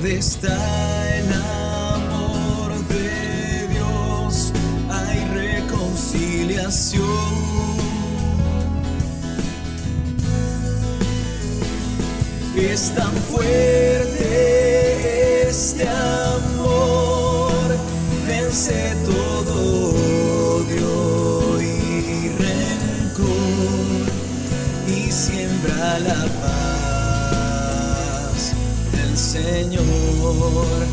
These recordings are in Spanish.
está el amor de Dios, hay reconciliación. Es tan fuerte este amor, vence todo odio y rencor y siembra la paz del Señor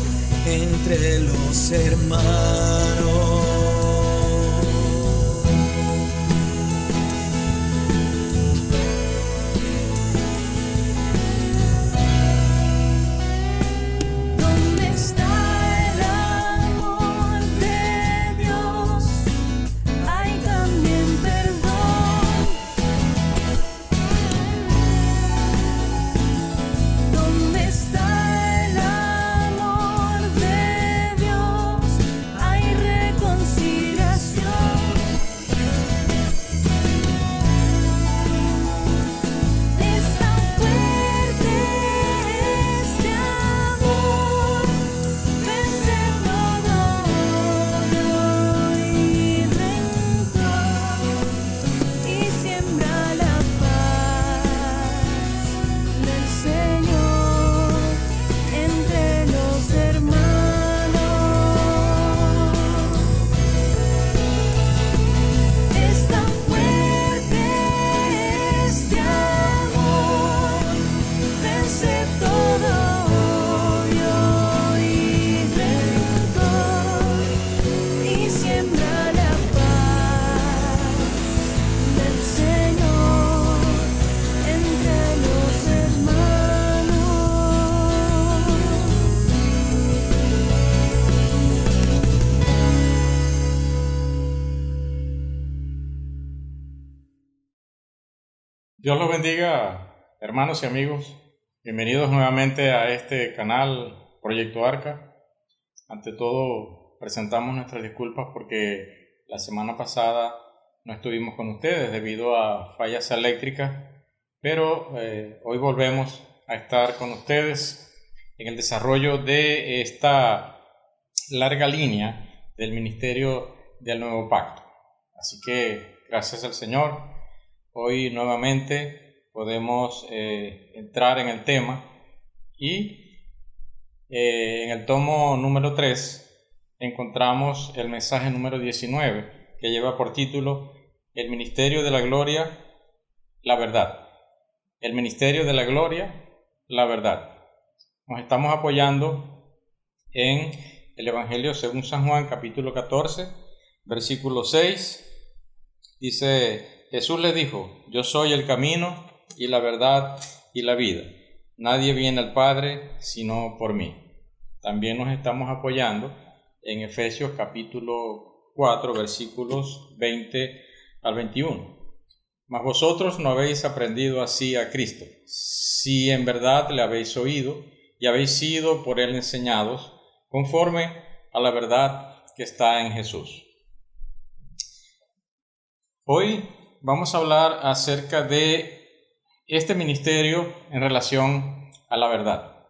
entre los hermanos. Dios los bendiga, hermanos y amigos. Bienvenidos nuevamente a este canal Proyecto Arca. Ante todo, presentamos nuestras disculpas porque la semana pasada no estuvimos con ustedes debido a fallas eléctricas, pero hoy volvemos a estar con ustedes en el desarrollo de esta larga línea del Ministerio del Nuevo Pacto. Así que, gracias al Señor, hoy nuevamente podemos entrar en el tema y en el tomo número 3 encontramos el mensaje número 19 que lleva por título El Ministerio de la Gloria, la Verdad. El Ministerio de la Gloria, la Verdad. Nos estamos apoyando en el Evangelio según San Juan, capítulo 14, versículo 6. Dice: Jesús le dijo: Yo soy el camino y la verdad y la vida. Nadie viene al Padre sino por mí. También nos estamos apoyando en Efesios capítulo 4, versículos 20 al 21. Mas vosotros no habéis aprendido así a Cristo, si en verdad le habéis oído y habéis sido por él enseñados, conforme a la verdad que está en Jesús. Hoy vamos a hablar acerca de este ministerio en relación a la verdad.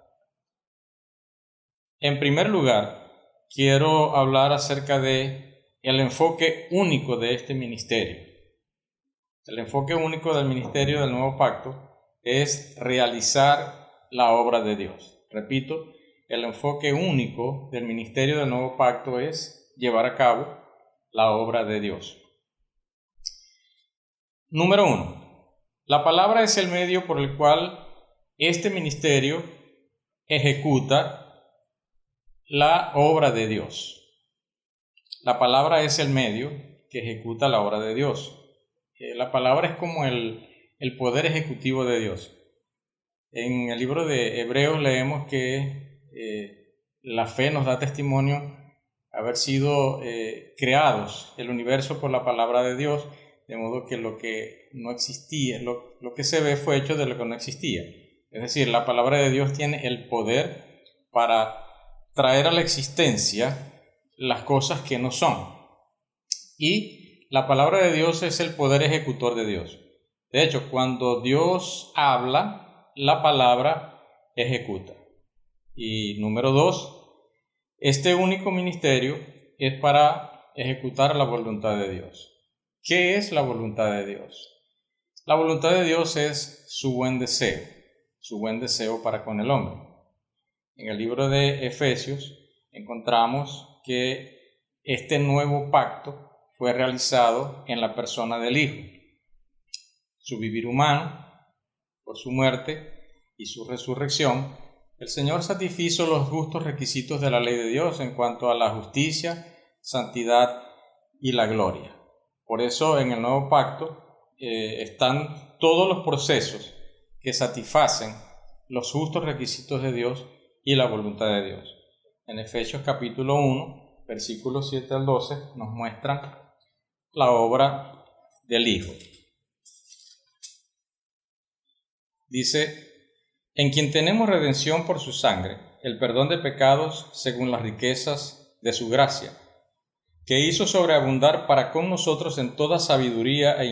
En primer lugar, quiero hablar acerca de el enfoque único de este ministerio. El enfoque único del ministerio del Nuevo Pacto es realizar la obra de Dios. Repito, el enfoque único del ministerio del Nuevo Pacto es llevar a cabo la obra de Dios. Número 1. La palabra es el medio por el cual este ministerio ejecuta la obra de Dios. La palabra es el medio que ejecuta la obra de Dios. La palabra es como el poder ejecutivo de Dios. En el libro de Hebreos leemos que la fe nos da testimonio haber sido creados el universo por la palabra de Dios, de modo que lo que no existía, lo que se ve fue hecho de lo que no existía. Es decir, la palabra de Dios tiene el poder para traer a la existencia las cosas que no son. Y la palabra de Dios es el poder ejecutor de Dios. De hecho, cuando Dios habla, la palabra ejecuta. Y número 2, este único ministerio es para ejecutar la voluntad de Dios. ¿Qué es la voluntad de Dios? La voluntad de Dios es su buen deseo para con el hombre. En el libro de Efesios encontramos que este nuevo pacto fue realizado en la persona del Hijo. Su vivir humano, por su muerte y su resurrección, el Señor satisfizo los justos requisitos de la ley de Dios en cuanto a la justicia, santidad y la gloria. Por eso en el nuevo pacto están todos los procesos que satisfacen los justos requisitos de Dios y la voluntad de Dios. En Efesios capítulo 1, versículos 7 al 12, nos muestran la obra del Hijo. Dice: en quien tenemos redención por su sangre, el perdón de pecados según las riquezas de su gracia, que hizo sobreabundar para con nosotros en toda sabiduría e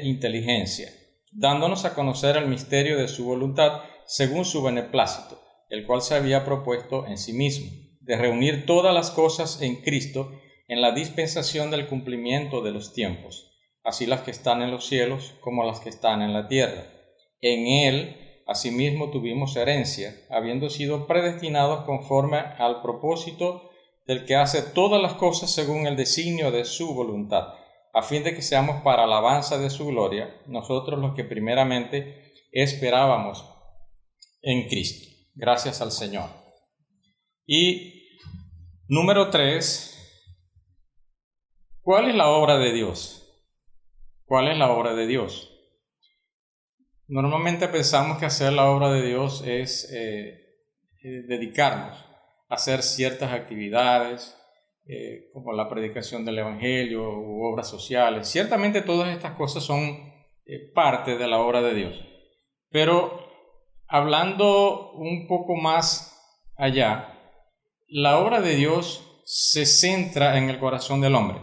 inteligencia, dándonos a conocer el misterio de su voluntad según su beneplácito, el cual se había propuesto en sí mismo, de reunir todas las cosas en Cristo en la dispensación del cumplimiento de los tiempos, así las que están en los cielos como las que están en la tierra. En Él asimismo tuvimos herencia, habiendo sido predestinados conforme al propósito del que hace todas las cosas según el designio de su voluntad, a fin de que seamos para alabanza de su gloria, nosotros los que primeramente esperábamos en Cristo. Gracias al Señor. Y número 3, ¿cuál es la obra de Dios? ¿Cuál es la obra de Dios? Normalmente pensamos que hacer la obra de Dios es dedicarnos a hacer ciertas actividades, como la predicación del Evangelio u obras sociales. Ciertamente todas estas cosas son parte de la obra de Dios. Pero hablando un poco más allá, la obra de Dios se centra en el corazón del hombre.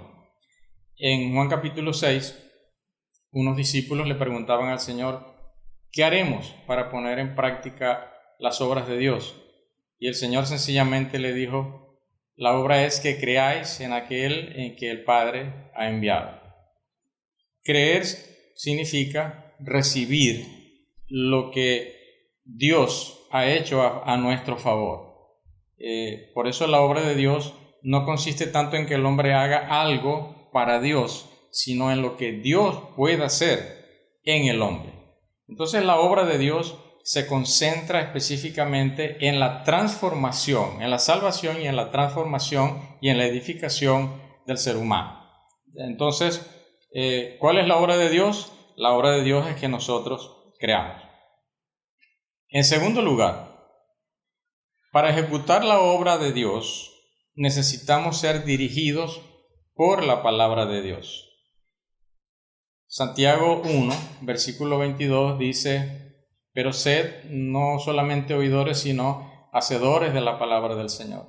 En Juan capítulo 6, unos discípulos le preguntaban al Señor: ¿qué haremos para poner en práctica las obras de Dios? Y el Señor sencillamente le dijo: la obra es que creáis en aquel en que el Padre ha enviado. Creer significa recibir lo que Dios ha hecho a nuestro favor. Por eso la obra de Dios no consiste tanto en que el hombre haga algo para Dios, sino en lo que Dios pueda hacer en el hombre. Entonces la obra de Dios se concentra específicamente en la transformación, en la salvación y en la transformación y en la edificación del ser humano. Entonces, ¿cuál es la obra de Dios? La obra de Dios es que nosotros creamos. En segundo lugar, para ejecutar la obra de Dios necesitamos ser dirigidos por la palabra de Dios. Santiago 1, versículo 22 dice: pero sed no solamente oidores, sino hacedores de la palabra del Señor.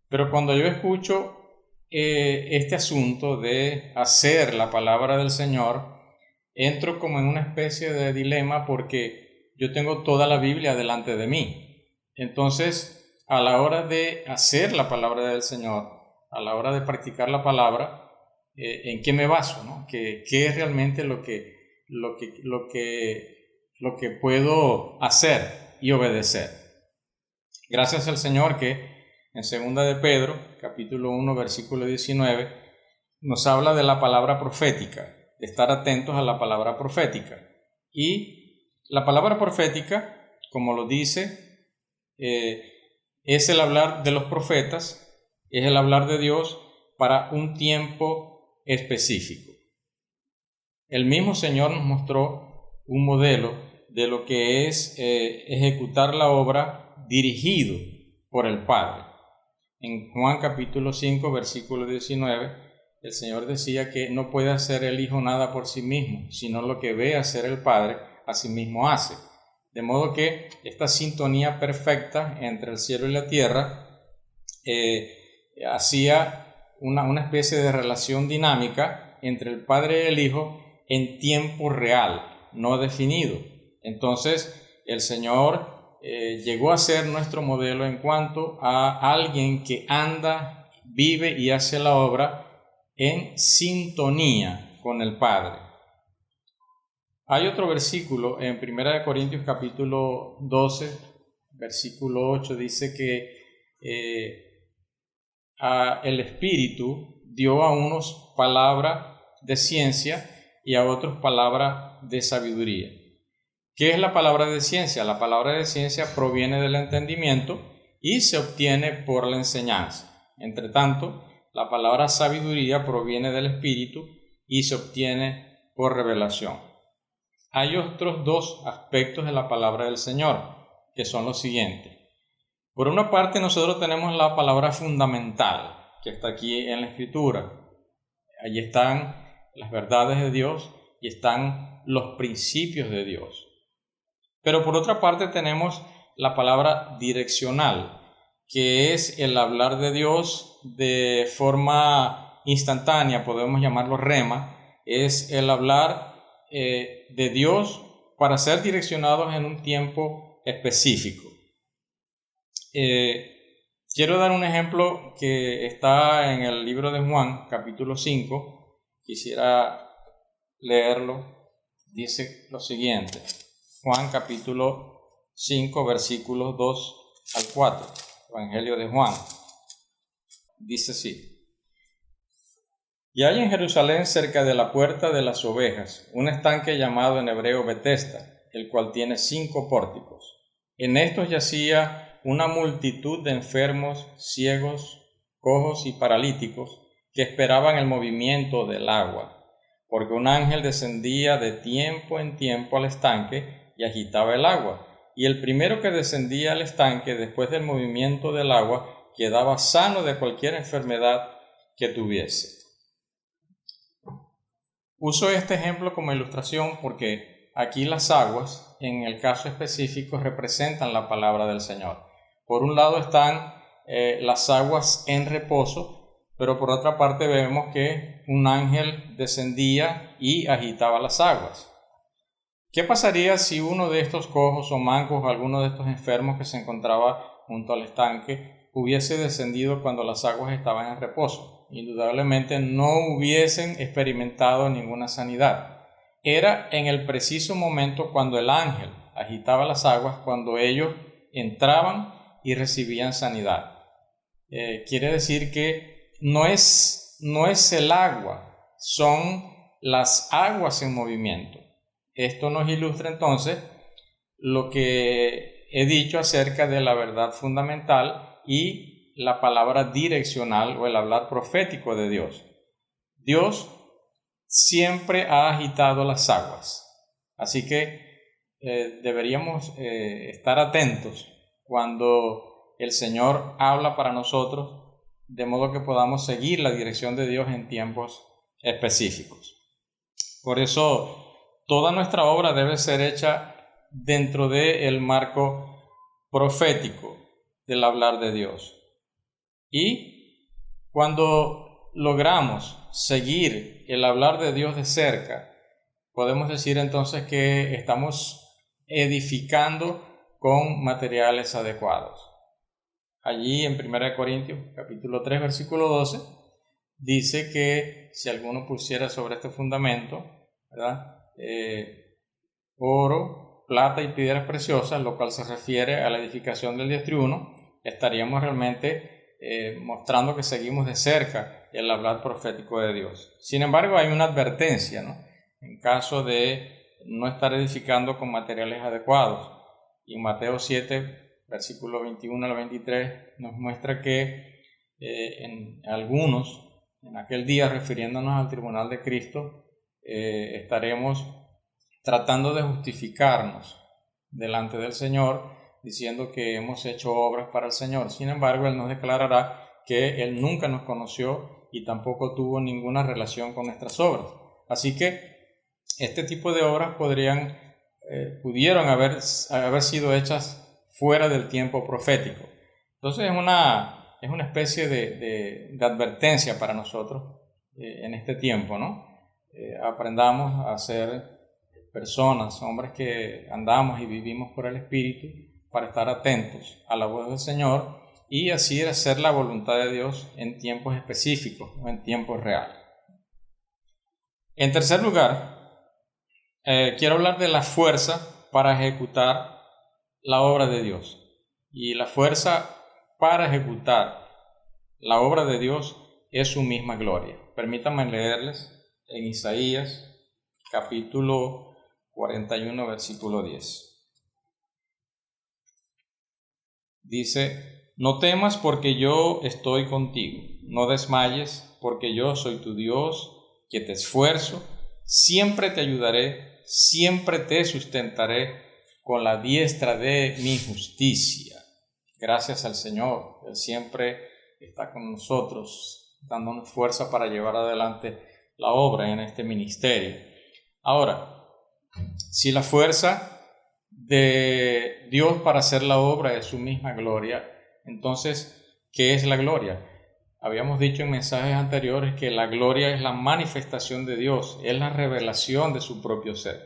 Pero cuando yo escucho este asunto de hacer la palabra del Señor, entro como en una especie de dilema, porque yo tengo toda la Biblia delante de mí. Entonces, a la hora de hacer la palabra del Señor, a la hora de practicar la palabra, ¿en qué me baso, ¿no? ¿Qué es realmente lo que puedo hacer y obedecer? Gracias al Señor que en 2 de Pedro, capítulo 1, versículo 19, nos habla de la palabra profética, de estar atentos a la palabra profética. Y la palabra profética, como lo dice, es el hablar de los profetas, es el hablar de Dios para un tiempo específico. El mismo Señor nos mostró un modelo de lo que es ejecutar la obra dirigido por el Padre. En Juan capítulo 5, versículo 19, el Señor decía que no puede hacer el Hijo nada por sí mismo, sino lo que ve hacer el Padre, así mismo hace. De modo que esta sintonía perfecta entre el cielo y la tierra hacía una especie de relación dinámica entre el Padre y el Hijo en tiempo real, no definido. Entonces el Señor llegó a ser nuestro modelo en cuanto a alguien que anda, vive y hace la obra en sintonía con el Padre. Hay otro versículo en 1 Corintios capítulo 12, versículo 8, dice que el Espíritu dio a unos palabra de ciencia y a otros palabra de sabiduría. ¿Qué es la palabra de ciencia? La palabra de ciencia proviene del entendimiento y se obtiene por la enseñanza. Entre tanto, la palabra sabiduría proviene del Espíritu y se obtiene por revelación. Hay otros dos aspectos de la palabra del Señor, que son los siguientes. Por una parte, nosotros tenemos la palabra fundamental, que está aquí en la Escritura. Allí están las verdades de Dios y están los principios de Dios. Pero por otra parte tenemos la palabra direccional, que es el hablar de Dios de forma instantánea, podemos llamarlo rema, es el hablar de Dios para ser direccionados en un tiempo específico. Quiero dar un ejemplo que está en el libro de Juan, capítulo 5, quisiera leerlo, dice lo siguiente, Juan capítulo 5, versículos 2 al 4, Evangelio de Juan, dice así. Y hay en Jerusalén, cerca de la puerta de las ovejas, un estanque llamado en hebreo Betesda, el cual tiene 5 pórticos. En estos yacía una multitud de enfermos, ciegos, cojos y paralíticos que esperaban el movimiento del agua, porque un ángel descendía de tiempo en tiempo al estanque y agitaba el agua, y el primero que descendía al estanque después del movimiento del agua quedaba sano de cualquier enfermedad que tuviese. Uso este ejemplo como ilustración porque aquí las aguas, en el caso específico, representan la palabra del Señor. Por un lado están las aguas en reposo, pero por otra parte vemos que un ángel descendía y agitaba las aguas. ¿Qué pasaría si uno de estos cojos o mancos o alguno de estos enfermos que se encontraba junto al estanque hubiese descendido cuando las aguas estaban en reposo? Indudablemente no hubiesen experimentado ninguna sanidad. Era en el preciso momento cuando el ángel agitaba las aguas, cuando ellos entraban y recibían sanidad. Quiere decir que no es el agua, son las aguas en movimiento. Esto nos ilustra entonces lo que he dicho acerca de la verdad fundamental y la palabra direccional o el hablar profético de Dios. Dios siempre ha agitado las aguas, así que deberíamos estar atentos cuando el Señor habla para nosotros, de modo que podamos seguir la dirección de Dios en tiempos específicos. Por eso, toda nuestra obra debe ser hecha dentro del marco profético del hablar de Dios. Y cuando logramos seguir el hablar de Dios de cerca, podemos decir entonces que estamos edificando con materiales adecuados. Allí en 1 Corintios capítulo 3 versículo 12 dice que si alguno pusiera sobre este fundamento, ¿verdad? Oro, plata y piedras preciosas, lo cual se refiere a la edificación del Dios triuno, estaríamos realmente mostrando que seguimos de cerca el hablar profético de Dios. Sin embargo, hay una advertencia, ¿no? En caso de no estar edificando con materiales adecuados. Y en Mateo 7, versículo 21 al 23, nos muestra que en aquel día, refiriéndonos al tribunal de Cristo, estaremos tratando de justificarnos delante del Señor, diciendo que hemos hecho obras para el Señor. Sin embargo, Él nos declarará que Él nunca nos conoció y tampoco tuvo ninguna relación con nuestras obras. Así que este tipo de obras pudieron haber sido hechas fuera del tiempo profético. Entonces es una especie de advertencia para nosotros en este tiempo, ¿no? Aprendamos a ser personas, hombres que andamos y vivimos por el Espíritu, para estar atentos a la voz del Señor y así hacer la voluntad de Dios en tiempos específicos o en tiempos reales. En tercer lugar, quiero hablar de la fuerza para ejecutar la obra de Dios. Y la fuerza para ejecutar la obra de Dios es su misma gloria. Permítanme leerles en Isaías capítulo 41, versículo 10. Dice: no temas porque yo estoy contigo, no desmayes porque yo soy tu Dios, que te esfuerzo, siempre te ayudaré, siempre te sustentaré con la diestra de mi justicia. Gracias al Señor, Él siempre está con nosotros, dándonos fuerza para llevar adelante la obra en este ministerio. Ahora, si la fuerza de Dios para hacer la obra es su misma gloria, entonces, ¿qué es la gloria? Habíamos dicho en mensajes anteriores que la gloria es la manifestación de Dios, es la revelación de su propio ser.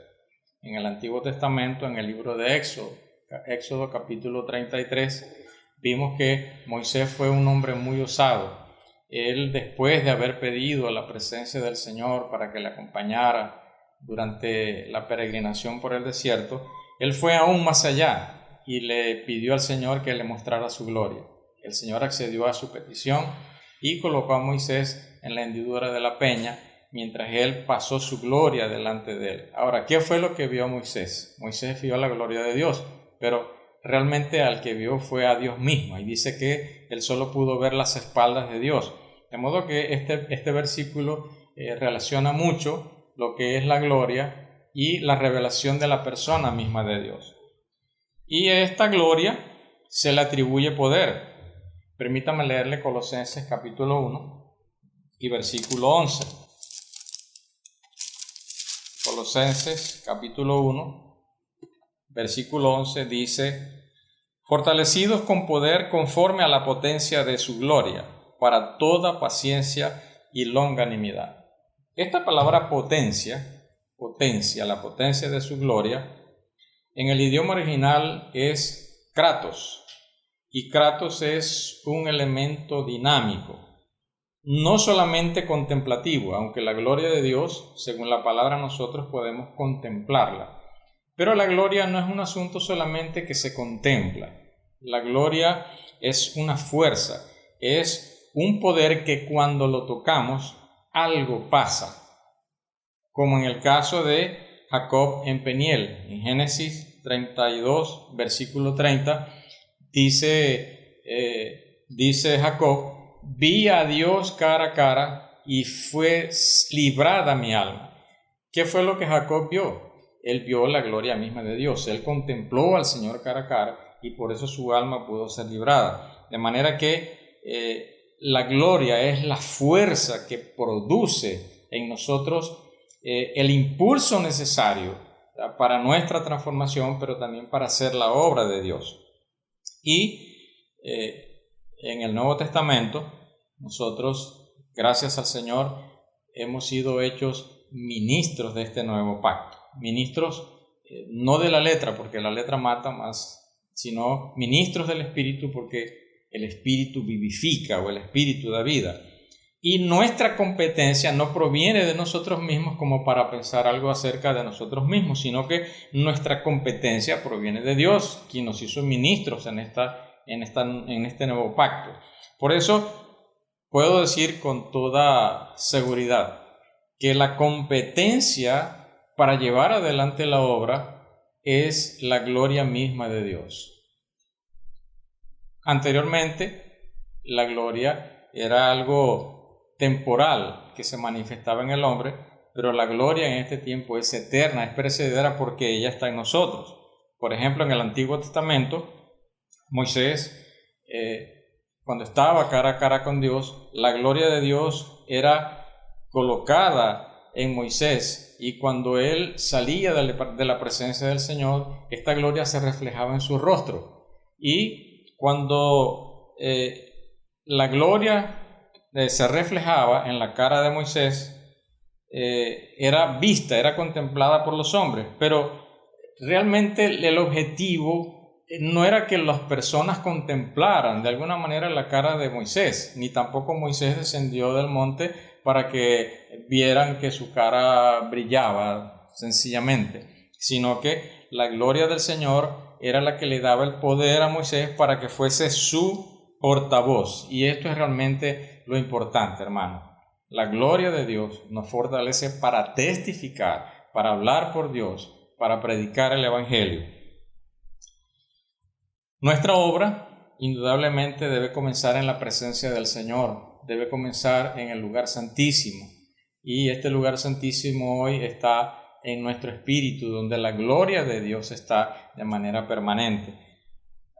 En el Antiguo Testamento, en el libro de Éxodo capítulo 33, vimos que Moisés fue un hombre muy osado. Él, después de haber pedido la presencia del Señor para que le acompañara durante la peregrinación por el desierto, él fue aún más allá y le pidió al Señor que le mostrara su gloria. El Señor accedió a su petición y colocó a Moisés en la hendidura de la peña mientras él pasó su gloria delante de él. Ahora, ¿qué fue lo que vio Moisés? Moisés vio la gloria de Dios, pero realmente al que vio fue a Dios mismo, y dice que él solo pudo ver las espaldas de Dios. De modo que este versículo relaciona mucho lo que es la gloria y la revelación de la persona misma de Dios. Y a esta gloria se le atribuye poder. Permítame leerle Colosenses capítulo 1 y versículo 11. Colosenses capítulo 1, versículo 11 dice: fortalecidos con poder conforme a la potencia de su gloria, para toda paciencia y longanimidad. Esta palabra potencia, la potencia de su gloria, en el idioma original es kratos, y kratos es un elemento dinámico, no solamente contemplativo, aunque la gloria de Dios, según la palabra, nosotros podemos contemplarla. Pero la gloria no es un asunto solamente que se contempla. La gloria es una fuerza, es un poder que cuando lo tocamos, algo pasa. Como en el caso de Jacob en Peniel, en Génesis 32, versículo 30, dice Jacob: vi a Dios cara a cara y fue librada mi alma. ¿Qué fue lo que Jacob vio? Él vio la gloria misma de Dios. Él contempló al Señor cara a cara y por eso su alma pudo ser librada. De manera que la gloria es la fuerza que produce en nosotros el impulso necesario para nuestra transformación, pero también para hacer la obra de Dios. Y en el Nuevo Testamento, nosotros, gracias al Señor, hemos sido hechos ministros de este nuevo pacto. Ministros no de la letra, porque la letra mata más, sino ministros del Espíritu, porque el Espíritu vivifica o el Espíritu da vida. Y nuestra competencia no proviene de nosotros mismos como para pensar algo acerca de nosotros mismos, sino que nuestra competencia proviene de Dios, quien nos hizo ministros en este nuevo pacto. Por eso puedo decir con toda seguridad que la competencia para llevar adelante la obra es la gloria misma de Dios. Anteriormente, la gloria era algo temporal que se manifestaba en el hombre, pero la gloria en este tiempo es eterna, es perecedera, porque ella está en nosotros. Por ejemplo, en el Antiguo Testamento, Moisés, cuando estaba cara a cara con Dios, la gloria de Dios era colocada en Moisés, y cuando él salía de la presencia del Señor, esta gloria se reflejaba en su rostro. Y cuando la gloria se reflejaba en la cara de Moisés, era vista, era contemplada por los hombres, pero realmente el objetivo no era que las personas contemplaran de alguna manera la cara de Moisés, ni tampoco Moisés descendió del monte para que vieran que su cara brillaba sencillamente, sino que la gloria del Señor era la que le daba el poder a Moisés para que fuese su portavoz. Y esto es realmente lo importante, hermano. La gloria de Dios nos fortalece para testificar, para hablar por Dios, para predicar el Evangelio. Nuestra obra indudablemente debe comenzar en la presencia del Señor, debe comenzar en el lugar santísimo, y este lugar santísimo hoy está en nuestro espíritu, donde la gloria de Dios está de manera permanente.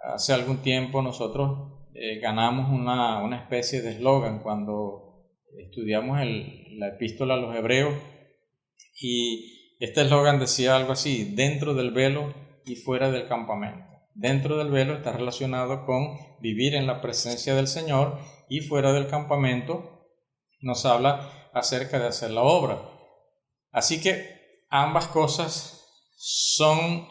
Hace algún tiempo nosotros ganamos una especie de eslogan cuando estudiamos la epístola a los Hebreos, y este eslogan decía algo así: dentro del velo y fuera del campamento. Dentro del velo está relacionado con vivir en la presencia del Señor, y fuera del campamento nos habla acerca de hacer la obra. Así que ambas cosas son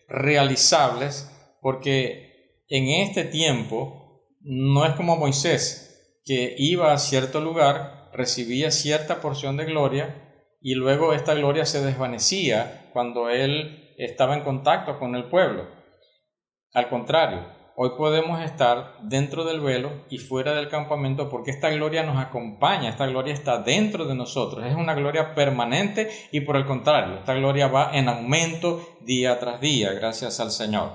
realizables, porque en este tiempo no es como Moisés, que iba a cierto lugar, recibía cierta porción de gloria y luego esta gloria se desvanecía cuando él estaba en contacto con el pueblo. Al contrario, hoy podemos estar dentro del velo y fuera del campamento porque esta gloria nos acompaña, esta gloria está dentro de nosotros, es una gloria permanente, y por el contrario, esta gloria va en aumento día tras día, gracias al Señor.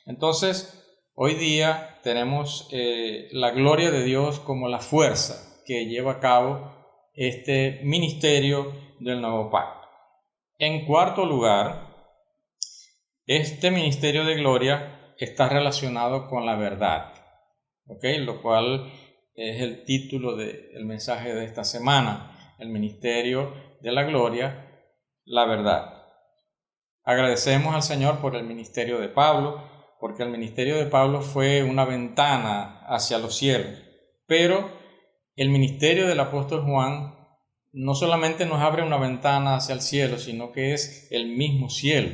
Entonces, hoy día tenemos la gloria de Dios como la fuerza que lleva a cabo este ministerio del nuevo pacto. En cuarto lugar, este ministerio de gloria está relacionado con la verdad, lo cual es el título del mensaje de esta semana: el ministerio de la gloria, la verdad. Agradecemos al Señor por el ministerio de Pablo, porque el ministerio de Pablo fue una ventana hacia los cielos, pero el ministerio del apóstol Juan no solamente nos abre una ventana hacia el cielo, sino que es el mismo cielo.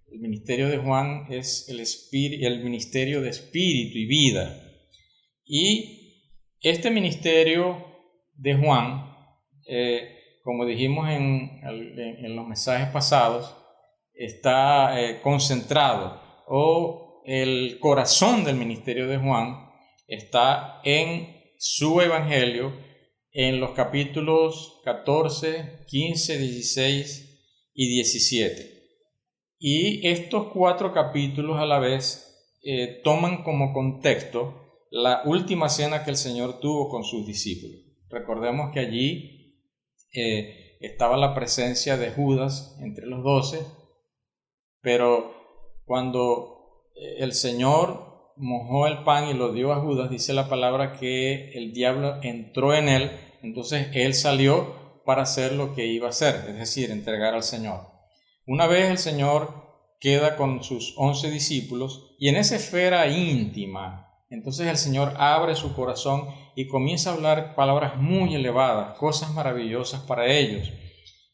El ministerio de Juan es el ministerio de espíritu y vida. Y este ministerio de Juan, como dijimos en los mensajes pasados, está concentrado, o el corazón del ministerio de Juan está en su evangelio, en los capítulos 14, 15, 16 y 17. Y estos 4 capítulos a la vez toman como contexto la última cena que el Señor tuvo con sus discípulos. Recordemos que allí estaba la presencia de Judas entre los 12, pero cuando el Señor mojó el pan y lo dio a Judas, dice la palabra que el diablo entró en él, entonces él salió para hacer lo que iba a hacer, es decir, entregar al Señor. Una vez el Señor queda con sus 11 discípulos, y en esa esfera íntima, entonces el Señor abre su corazón y comienza a hablar palabras muy elevadas, cosas maravillosas para ellos.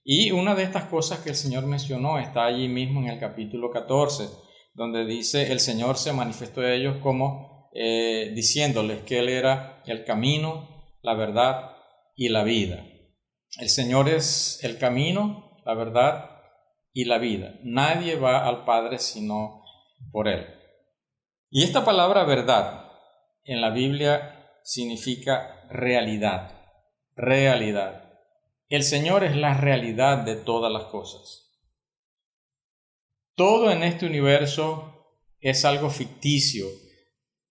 Y una de estas cosas que el Señor mencionó está allí mismo en el capítulo 14, donde dice: el Señor se manifestó a ellos como diciéndoles que Él era el camino, la verdad y la vida. El Señor es el camino, la verdad y la vida. Nadie va al Padre sino por Él. Y esta palabra verdad en la Biblia significa realidad. Realidad. El Señor es la realidad de todas las cosas. Todo en este universo es algo ficticio.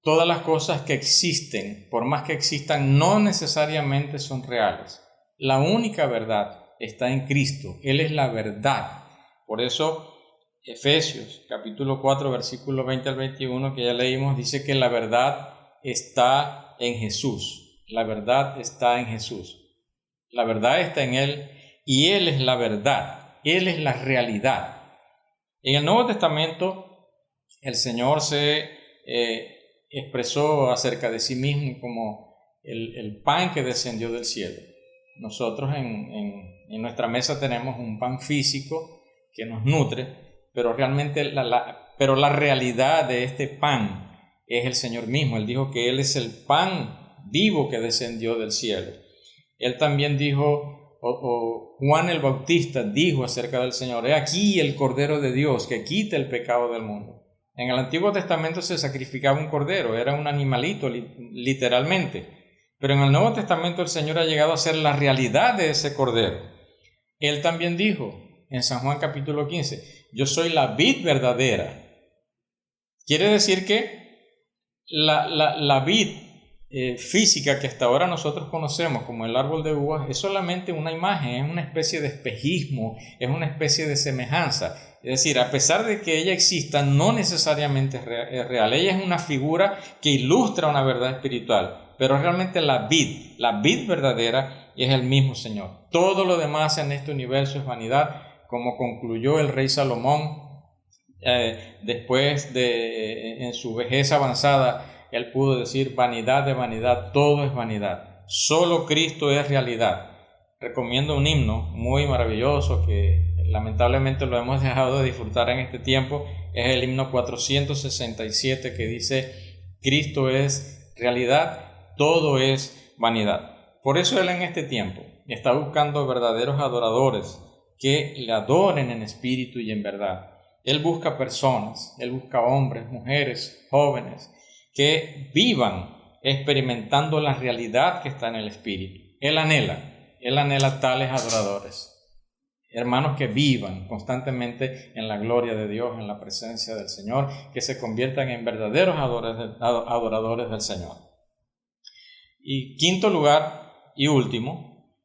Todas las cosas que existen, por más que existan, no necesariamente son reales. La única verdad está en Cristo. Él es la verdad. Por eso, Efesios, capítulo 4, versículo 20 al 21, que ya leímos, dice que la verdad está en Jesús. La verdad está en Jesús. La verdad está en Él, y Él es la verdad. Él es la realidad. En el Nuevo Testamento, el Señor se expresó acerca de sí mismo como el pan que descendió del cielo. Nosotros en nuestra mesa tenemos un pan físico que nos nutre, pero realmente pero la realidad de este pan es el Señor mismo. Él dijo que Él es el pan vivo que descendió del cielo. Él también dijo, Juan el Bautista dijo acerca del Señor: he aquí el Cordero de Dios que quita el pecado del mundo. En el Antiguo Testamento se sacrificaba un cordero, era un animalito literalmente, pero en el Nuevo Testamento el Señor ha llegado a ser la realidad de ese cordero. Él también dijo en San Juan capítulo 15, yo soy la vid verdadera. Quiere decir que la vid física que hasta ahora nosotros conocemos como el árbol de uvas es solamente una imagen, es una especie de espejismo, es una especie de semejanza. Es decir, a pesar de que ella exista, no necesariamente es real. Ella es una figura que ilustra una verdad espiritual, pero realmente la vid verdadera es el mismo Señor. Todo lo demás en este universo es vanidad, como concluyó el rey Salomón después de, en su vejez avanzada, él pudo decir: vanidad de vanidad, todo es vanidad, solo Cristo es realidad. Recomiendo un himno muy maravilloso que lamentablemente lo hemos dejado de disfrutar en este tiempo. Es el himno 467 que dice: Cristo es realidad, todo es vanidad. Por eso Él en este tiempo está buscando verdaderos adoradores que le adoren en espíritu y en verdad. Él busca personas, Él busca hombres, mujeres, jóvenes, que vivan experimentando la realidad que está en el Espíritu. Él anhela tales adoradores. Hermanos que vivan constantemente en la gloria de Dios, en la presencia del Señor, que se conviertan en verdaderos adoradores del Señor. Y quinto lugar y último,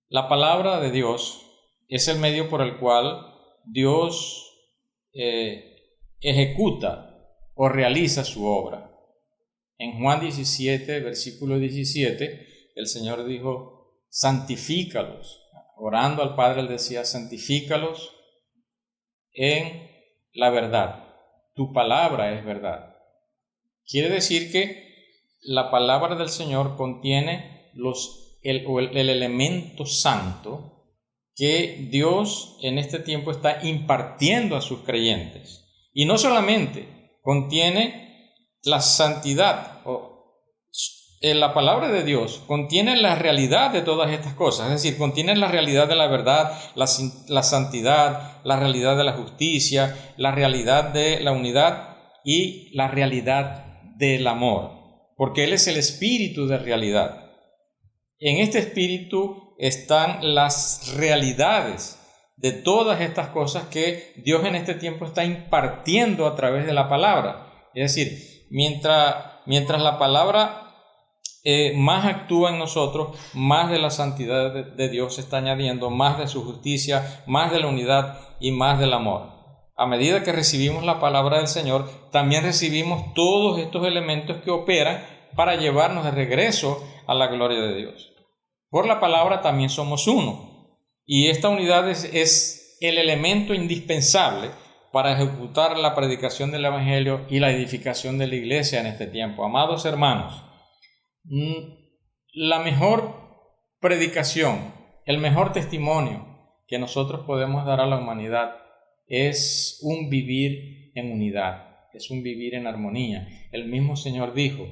la palabra de Dios es el medio por el cual Dios ejecuta o realiza su obra. En Juan 17, versículo 17, el Señor dijo: santifícalos. Orando al Padre, Él decía: santifícalos en la verdad. Tu palabra es verdad. Quiere decir que la palabra del Señor contiene el elemento santo que Dios en este tiempo está impartiendo a sus creyentes. Y no solamente contiene la santidad, la palabra de Dios contiene la realidad de todas estas cosas, es decir, contiene la realidad de la verdad, la santidad, la realidad de la justicia, la realidad de la unidad y la realidad del amor, porque Él es el espíritu de realidad. En este espíritu están las realidades de todas estas cosas que Dios en este tiempo está impartiendo a través de la palabra. Es decir, mientras la palabra más actúa en nosotros, más de la santidad de Dios se está añadiendo, más de su justicia, más de la unidad y más del amor. A medida que recibimos la palabra del Señor, también recibimos todos estos elementos que operan para llevarnos de regreso a la gloria de Dios. Por la palabra también somos uno, y esta unidad es el elemento indispensable para ejecutar la predicación del Evangelio y la edificación de la iglesia en este tiempo. Amados hermanos, la mejor predicación, el mejor testimonio que nosotros podemos dar a la humanidad es un vivir en unidad, es un vivir en armonía. El mismo Señor dijo: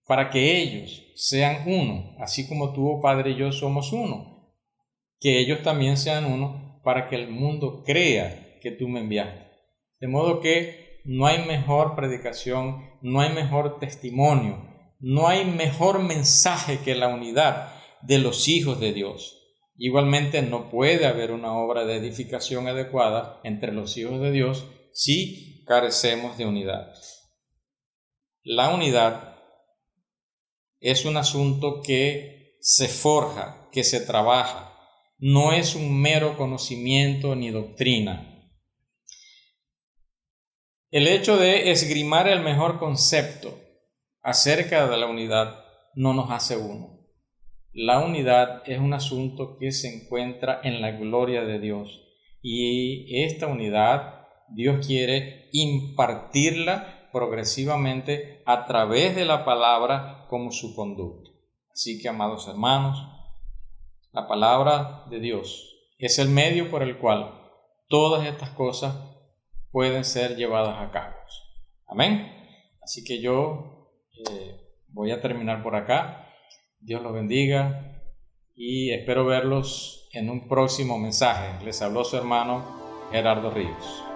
para que ellos sean uno, así como tú, oh Padre, y yo somos uno, que ellos también sean uno, para que el mundo crea que tú me enviaste. De modo que no hay mejor predicación, no hay mejor testimonio, no hay mejor mensaje que la unidad de los hijos de Dios. Igualmente no puede haber una obra de edificación adecuada entre los hijos de Dios si carecemos de unidad. La unidad es un asunto que se forja, que se trabaja, no es un mero conocimiento ni doctrina. El hecho de esgrimar el mejor concepto acerca de la unidad no nos hace uno. La unidad es un asunto que se encuentra en la gloria de Dios, y esta unidad Dios quiere impartirla progresivamente a través de la palabra como su conducto. Así que, amados hermanos, la palabra de Dios es el medio por el cual todas estas cosas pueden ser llevadas a cabo. Amén. Así que yo voy a terminar por acá. Dios los bendiga y espero verlos en un próximo mensaje. Les habló su hermano Gerardo Ríos.